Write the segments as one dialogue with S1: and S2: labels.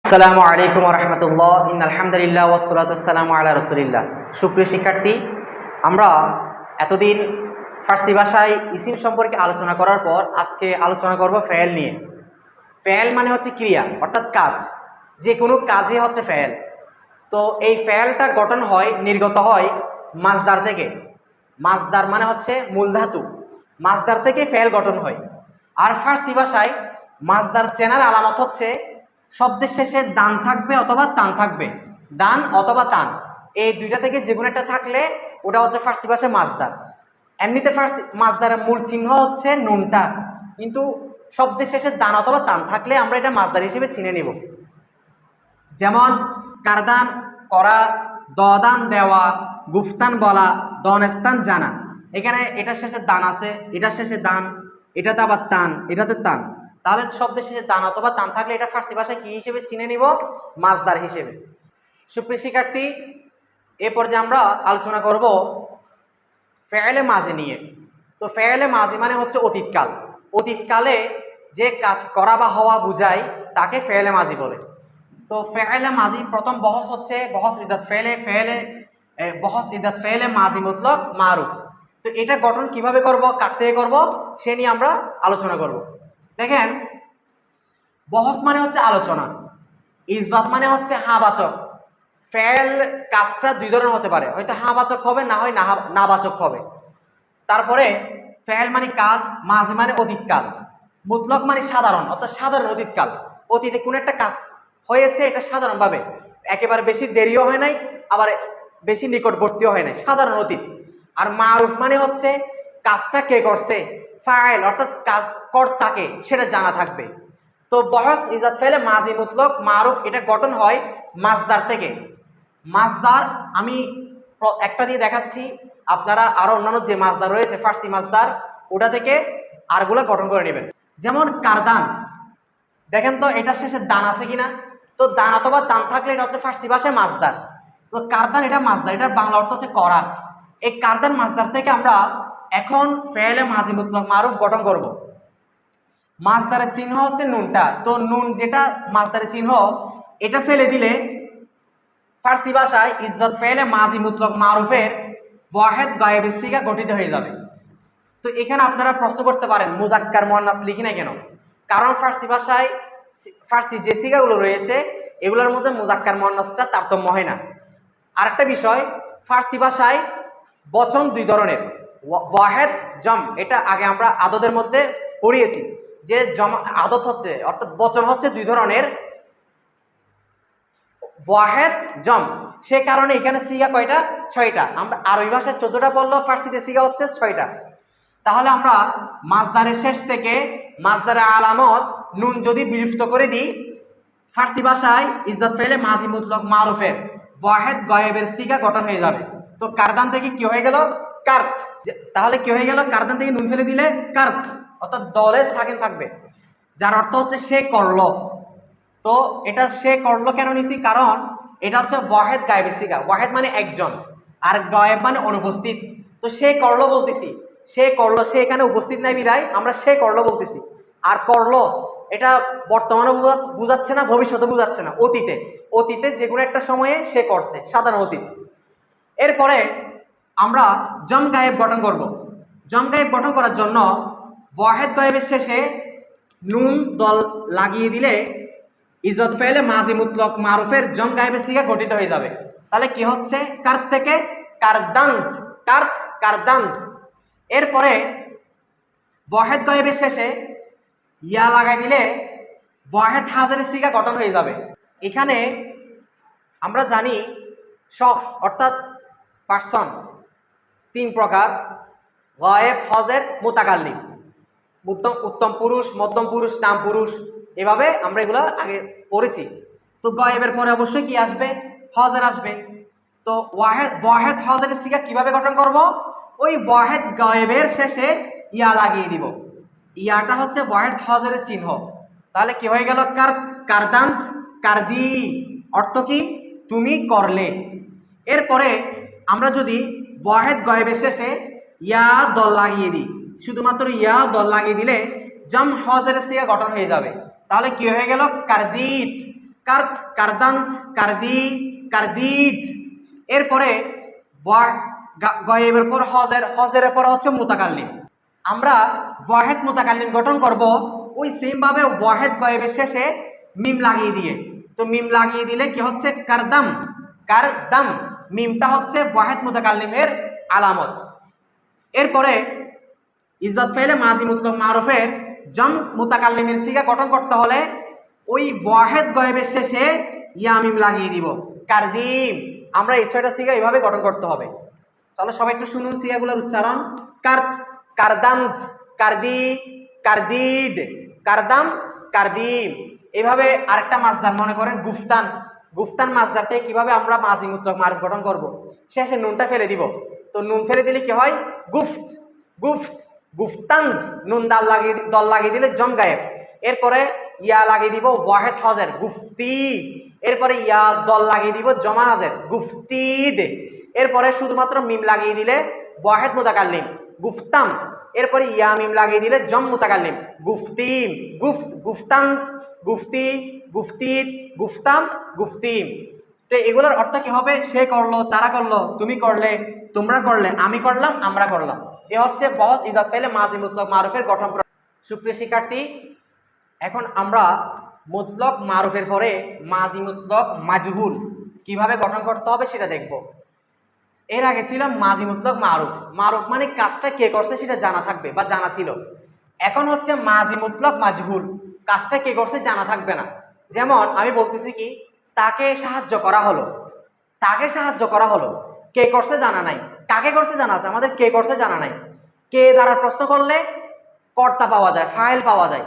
S1: আসসালামু আলাইকুম ওয়া রাহমাতুল্লাহ। ইন্নাল হামদুলিল্লাহ ওয়াস সালাতু ওয়াসসালামু আলা রাসূলিল্লাহ। সুপ্রিয় শিক্ষার্থী, আমরা এতদিন ফার্সি ভাষায় ইসিম সম্পর্কে আলোচনা করার পর আজকে আলোচনা করব ফেল নিয়ে। ফেল মানে হচ্ছে ক্রিয়া অর্থাৎ কাজ, যে কোনো কাজে হচ্ছে ফেল। তো এই ফেলটা গঠন হয়, নির্গত হয় মাজদার থেকে। মাজদার মানে হচ্ছে মূল ধাতু, মাজদার থেকে ফেল গঠন হয়। আর ফার্সি ভাষায় মাজদার চেনার আলামত হচ্ছে শব্দের শেষে দান থাকবে অথবা তান থাকবে, দান অথবা তান, এই দুইটা থেকে যে কোনো একটা থাকলে ওটা হচ্ছে ফার্সি ভাষায় মাজদার। এমনিতে ফার্সি মাজদারের মূল চিহ্ন হচ্ছে নুনটা, কিন্তু শব্দের শেষে দান অথবা তান থাকলে আমরা এটা মাজদার হিসেবে চিনে নিব। যেমন কারদান করা, দদান দেওয়া, গুফতান বলা, দনস্তান জানা। এখানে এটার শেষে দান আছে, এটার শেষে দান, এটাতে আবার তান, এটাতে তান। তাহলে শব্দের শেষে দান অথবা তান থাকলে এটা ফার্সি ভাষায় কি হিসেবে চিনে নিব? মাজদার হিসেবে। সুপ্রিয় শিক্ষার্থী, এ পর্যায়ে আমরা আলোচনা করব ফেলে মাজি নিয়ে। তো ফেলে মাজি মানে হচ্ছে অতীতকাল। অতীতকালে যে কাজ করা বা হওয়া বুঝায় তাকে ফেলে মাজি বলে। তো ফেলে মাজি প্রথম বহস হচ্ছে বহস ইদাত ফেলে ফেলে বহস ইদাত ফেলে মাজি মতলক মারুফ। তো এটা গঠন কিভাবে করব, কার থেকে করব, সে নিয়ে আমরা আলোচনা করব। দেখেন, বহস মানে হচ্ছে আলোচনা, ইসবাত মানে হচ্ছে হাবাচক। ফেল কাজটা দুই ধরনের হতে পারে, হয়তো হাবাচক হবে, না হয় না বাচক হবে। তারপরে ফেল মানে কাজ, মাঝি মানে অতীতকাল, মুতলক মানে সাধারণ, অর্থাৎ সাধারণ অতীতকাল। অতীতে কোন একটা কাজ হয়েছে, এটা সাধারণভাবে, একেবারে বেশি দেরিও হয় নাই, আবার বেশি নিকটবর্তীও হয় নাই, সাধারণ অতীত। আর মারুফ মানে হচ্ছে কাজটা কে করছে, ফাইল অর্থাৎ কাজ কর্তাকে, সেটা জানা থাকবে। তো বহস ইজাত ফেলে মাজি মুতলক মারুফ, এটা গঠন হয় মাজদার থেকে। মাজদার আমি একটা দিয়ে দেখাচ্ছি, আপনারা আরো অন্যান্য যে মাজদার রয়েছে ফার্সি মাজদার, ওটা থেকে আরগুলা গঠন করে নেবেন। যেমন কারদান, দেখেন তো এটা শেষে দান আছে কিনা। তো দান অথবা তান থাকলে এটা হচ্ছে ফার্সি ভাষায় মাজদার। তো কারদান এটা মাজদার, এটার বাংলা অর্থ হচ্ছে করা। এই কারদান মাজদার থেকে আমরা এখন ফেলে মাজি মুতলক মারুফ গঠন করব। মাজদারের চিহ্ন হচ্ছে নুনটা। তো নুন যেটা মাজদারের চিহ্ন, এটা ফেলে দিলে ফার্সি ভাষায় ইজ্জত ফেলে মাজি মুতলক মারুফের ওয়াহেদ গায়েবের সিগা গঠিত হয়ে যাবে। তো এখানে আপনারা প্রশ্ন করতে পারেন মুজাক্কার মুয়ান্নাস লিখি না কেন? কারণ ফার্সি ভাষায় ফার্সি যে সিগাগুলো রয়েছে এগুলোর মধ্যে মুজাক্কার মুয়ান্নাসটা তারতম্য হয় না। আরেকটা বিষয়, ফার্সি ভাষায় বচন দুই ধরনের, ওয়াহেদ জম, এটা আগে আমরা আদতের মধ্যে পড়িয়েছি যে জম আদত হচ্ছে অর্থাৎ বচন হচ্ছে দুই ধরনের, ওয়াহেদ জম। সে কারণে এখানে সিগা কয়টা? 6টা। আমরা আরবি ভাষায় 14টা বললেও ফার্সিতে সিগা হচ্ছে 6টা। তাহলে আমরা মাজদারের শেষ থেকে মাজদারের আলামত নুন যদি বিলুপ্ত করে দিই, ফার্সি ভাষায় ইজ্জত ফেলে মাজি মুতলক মারুফের ওয়াহেদ গায়েবের সিগা গঠন হয়ে যাবে। তো কারদান থেকে কি হয়ে গেল? কার্ত। তাহলে কি হয়ে গেল? কারদান থেকে নুন ফেলে দিলে কার্ত, অর্থাৎ দলে সাকিন থাকবে, যার অর্থ হচ্ছে সে করলো। তো এটা সে করলো কেন নিছি? কারণ এটা হচ্ছে ওয়াহেদ গায়েবের সিগা। ওয়াহেদ মানে একজন, আর গায়েব মানে অনুপস্থিত। তো সে করলো বলতেছি, সে করলো, সে এখানে উপস্থিত নাই বিধায় আমরা সে করলো বলতেছি। আর করলো এটা বর্তমানে বুঝাচ্ছে না, ভবিষ্যতে বুঝাচ্ছে না, অতীতে। অতীতে যে কোনো একটা সময়ে সে করছে, সাধারণ অতীত। এরপরে আমরা জম গায়েব গঠন করব। জম গায়েব গঠন করার জন্য ওয়াহেদ গায়েবের শেষে নুন দল লাগিয়ে দিলে ইজ্জত ফেলে মাজি মুতলক মারুফের জম গায়েবের সিগা গঠিত হয়ে যাবে। তাহলে কি হচ্ছে? কার থেকে কারদান্ত, কার্ত কারদান্ত। এরপরে ওয়াহেদ গায়েবের শেষে ইয়া লাগাই দিলে ওয়াহেদ হাজারের সিগা গঠন হয়ে যাবে। এখানে আমরা জানি শখস অর্থাৎ পার্সন 3 প্রকার, গায়েব, হজের, মুতাকাল্লিম। উত্তম পুরুষ, মধ্যম পুরুষ, নাম পুরুষ, এভাবে আমরা এগুলো আগে পড়েছি। তো গায়েবের পরে অবশ্যই কি আসবে? হজের আসবে। তো ওয়াহেদ হজের সিগা কিভাবে গঠন করব? ওই ওয়াহেদ গায়েবের শেষে ইয়া লাগিয়ে দিব। ইয়াটা হচ্ছে ওয়াহেদ হজের চিহ্ন। তাহলে কি হয়ে গেল? কারদান্ত কারদি, অর্থ কি? তুমি করলে। এরপরে আমরা যদি ওয়াহেদ গায়েবের শেষে ইয়া দল লাগিয়ে দিই, শুধুমাত্র ইয়া দল লাগিয়ে দিলে জম হজের সিগা গঠন হয়ে যাবে। তাহলে কি হয়ে গেল? কারদিত। কার্ত, কারদান্ত, কারদি, কারদিদ। এরপরে গয়েবের পর হজের পর হচ্ছে মুতাকাল্লিম। আমরা ওয়াহেদ মুতাকাল্লিম গঠন করব ওই সেম ভাবে ওয়াহেদ গয়েবের শেষে মিম লাগিয়ে দিয়ে। তো মিম লাগিয়ে দিলে কি হচ্ছে কারদাম, কারদাম। মিমটা হচ্ছে ওয়াহেদ মুতাকাল্লিমের আলামত। এরপরে ইজ্জত ফেলে মাজি মুতলক মারুফের জম মুতাকাল্লিমের সিগা গঠন করতে হলে ওই ওয়াহেদ গয়েবের শেষে ইয়া মিম লাগিয়ে দিব, কারদিম। আমরা এই ছয়টা সিগা এইভাবে গঠন করতে হবে। তাহলে সবাই একটু শুনুন সিগাগুলোর উচ্চারণ। কার্ত, কারদান্ত, কারদি, কারদিদ, কারদাম, কারদিম। এভাবে আরেকটা মাসদার মনে করেন গুফতান। গুফতান মাসদারটাকে কিভাবে আমরা মাজি মুতলক মারুফ গঠন করব? শেষে নুনটা ফেলে দিব। তো নুন ফেলে দিলে কি হয়? গুফত, গুফত, গুফতান্ত। নুন দল লাগিয়ে দিলে জম গায়েব। এরপরে ইয়া লাগিয়ে দিব ওয়াহেদ হজের গুফতি। এরপরে ইয়া দল লাগিয়ে দিব জমা হাজের গুফতিদ। এরপরে শুধুমাত্র মিম লাগিয়ে দিলে ওয়াহেদ মুতাকাল্লিম গুফতাম। এরপরে ইয়া মিম লাগিয়ে দিলে জম মুতাকাল্লিম গুফতিম। গুফত, গুফতান্ত, গুফতি, গুফতিদ, গুফতাম, গুফতিম। তো এগুলোর অর্থ কি হবে? সে করলো, তারা করলো, তুমি করলে, তোমরা করলে, আমি করলাম, আমরা করলাম। এ হচ্ছে বস ইজাত পেলে মাজি মুতলক মারুফের গঠন। সুপ্রিয় শিক্ষার্থী, এখন আমরা মুতলক মারুফের পরে মাজি মুতলক মাজহুল কিভাবে গঠন করতে হবে সেটা দেখব। এর আগে ছিল মাজি মুতলক মারুফ। মারুফ মানে কাজটা কে করছে সেটা জানা থাকবে বা জানা ছিল। এখন হচ্ছে মাজি মুতলক মাজহুল, কাজটা কে করছে জানা থাকবে না। যেমন আমি বলতেছি কি, তাকে সাহায্য করা হলো, তাকে সাহায্য করা হলো, কে করছে জানা নাই, কাকে করছে জানা আছে, আমাদের কে করছে জানা নাই। কে দ্বারা প্রশ্ন করলে কর্তা পাওয়া যায়, ফাইল পাওয়া যায়।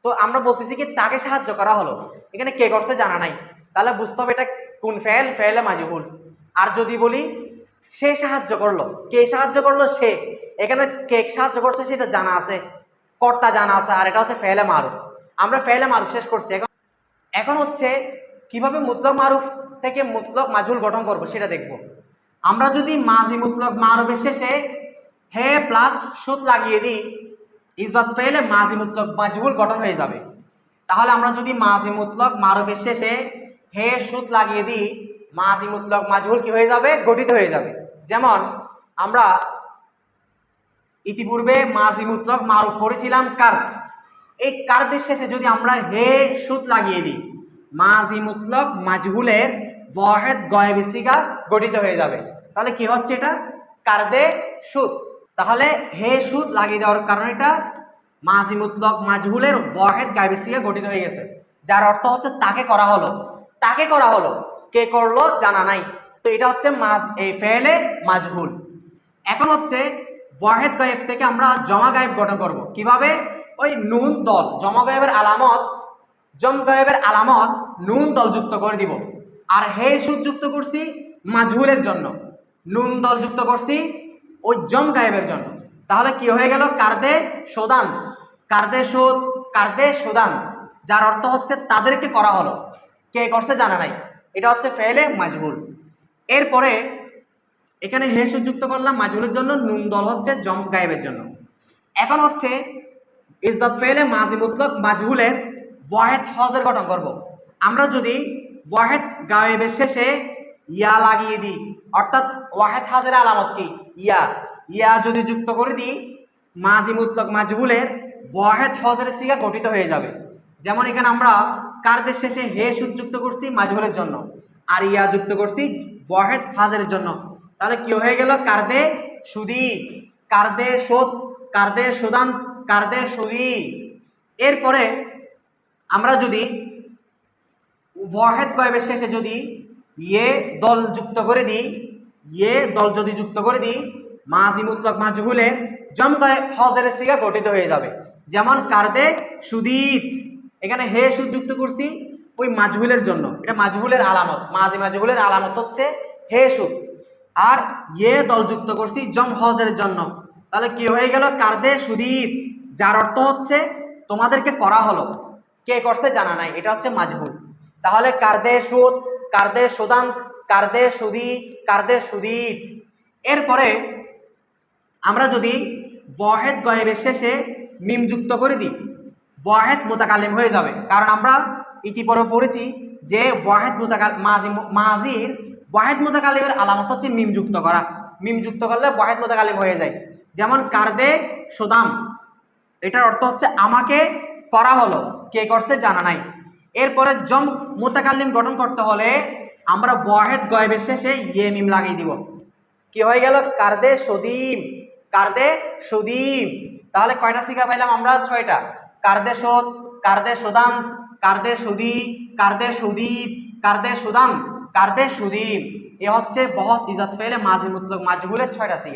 S1: তো আমরা বলতেছি কি তাকে সাহায্য করা হলো, এখানে কে করছে জানা নাই, তাহলে বুঝতে হবে এটা কোন ফেল, ফেলে মাজহুল। আর যদি বলি সে সাহায্য করলো, কে সাহায্য করলো? সে। এখানে কে সাহায্য করছে সেটা জানা আছে, কর্তা জানা আছে, আর এটা হচ্ছে ফেলে মারুফ। আমরা ফেলে মারুফ শেষ করছি। এখন হচ্ছে কিভাবে মুতলক মারুফ থেকে মুতলক মাজহুল গঠন করব সেটা দেখব। আমরা যদি মাজি মুতলক মারুফের শেষে হে প্লাস সুত লাগিয়ে দিই, ইসবাত পেলে মাজি মুতলক মাজহুল গঠন হয়ে যাবে। তাহলে আমরা যদি মাজি মুতলক মারুফের শেষে হে সুত লাগিয়ে দিই, মাজি মুতলক মাজহুল কি হয়ে যাবে? গঠিত হয়ে যাবে। যেমন আমরা ইতিপূর্বে মাজি মুতলক মারুফ পড়েছিলাম কার্ত। এই কার্তের শেষে যদি আমরা হে সুত লাগিয়ে দিই, মাজি মুতলক মাজহুলের ওয়াহেদ গয়েব সিগা গঠিত হয়ে যাবে। তাহলে কি হচ্ছে এটা? কার্দে সুত। তাহলে হে সুত লাগিয়ে দেওয়ার কারণে এটা মাজি মুতলক মাজহুলের ওয়াহেদ গায়েব সিগা গঠিত হয়ে গেছে, যার অর্থ হচ্ছে তাকে করা হলো, তাকে করা হলো, কে করলো জানা নাই। তো এটা হচ্ছে এই ফেলে মাজহুল। এখন হচ্ছে ওয়াহেদ গায়েব থেকে আমরা জমা গায়েব গঠন করব। কিভাবে? ওই নুন দল, জমা গায়েবের আলামত, জম গায়েবের আলামত নুন দল যুক্ত করে দিব। আর হে সুদ যুক্ত করছি মাজহুলের জন্য, নুন দল যুক্ত করছি ওই জম গায়েবের জন্য। তাহলে কি হয়ে গেল? কার্দে সোদান, কার্দে সুদ, কার্দে সোদান, যার অর্থ হচ্ছে তাদেরকে করা হলো, কে করছে জানা নাই। এটা হচ্ছে ফেলে মাজহুল। এরপরে এখানে হে সুদ যুক্ত করলাম মাজহুলের জন্য, নুন দল হচ্ছে জম গায়েবের জন্য। এখন হচ্ছে ইজ্জত ফেলে মাজি মুতলক মাজহুলের ওয়াহেদ হজের গঠন করব। আমরা যদি ওয়াহেদ গায়েবের শেষে ইয়া লাগিয়ে দিই, অর্থাৎ ওয়াহেদ হাজের আলামত কি? ইয়া। ইয়া যদি যুক্ত করে দিই, মাজি মুতলক মাজহুলের ওয়াহেদ হজের সিগা গঠিত হয়ে যাবে। যেমন এখানে আমরা কারদের শেষে হে সুদ যুক্ত করছি মাজহুলের জন্য, আর ইয়া যুক্ত করছি ওয়াহেদ হাজের জন্য। তাহলে কি হয়ে গেল? কারদে সুদি, কারদে সুদ, কারদে সুদান, কারদে সুদি। এরপরে আমরা যদি ওয়াহেদ গয়েবের শেষে যদি ইয়ে দল যুক্ত করে দিই, ইয়ে দল যদি যুক্ত করে দিই, মাজি মুতলক মাজহুলের জম গায়েব হজের সিগা গঠিত হয়ে যাবে। যেমন কারদে সুদীত, এখানে হে সুদ যুক্ত করছি ওই মাজহুলের জন্য, এটা মাজহুলের আলামত, মাজি মাজহুলের আলামত হচ্ছে হে সুদ। আর ইয়ে দল যুক্ত করছি জম হজের জন্য। তাহলে কি হয়ে গেল? কারদে সুদীত, যার অর্থ হচ্ছে তোমাদেরকে করা হলো, কে করছে জানা নাই। এটা হচ্ছে মাজহুল। তাহলে কারদে সুদ, কারদে সুদান্ত, কারদে সুদি, কারদে সুদীত। এরপরে আমরা যদি ওয়াহেদ গয়েবের শেষে মিম যুক্ত করে দিই, ওয়াহেদ মুতাকাল্লিম হয়ে যাবে। কারণ আমরা ইতিপূর্বে পড়েছি যে ওয়াহিদ মাজির ওয়াহিদ মুতাকাল্লিমের আলামত হচ্ছে মিম যুক্ত করা। মিম যুক্ত করলে ওয়াহিদ মুতাকাল্লিম হয়ে যায়। যেমন কারদে সুদাম, এটার অর্থ হচ্ছে আমাকে করা হলো, কে করছে জানা নাই। এরপরে জম মুতাকাল্লিম গঠন করতে হলে আমরা ওয়াহিদ গয়েবের শেষে ইয়ে মিম লাগিয়ে দিব। কি হয়ে গেল? কারদে সুদিম, কারদে সুদিম। তাহলে কয়টা সিগা পাইলাম আমরা? 6টা। কারদে সুদ, কারদে সুদান, কারদে সুদি, কারদে সুদীদ, কারদে সুদাম, কারদে সুদিম। এ হচ্ছে বহস ইজাত ফেলে মাজি মুতলক মাজহুলের 6টা সিগা।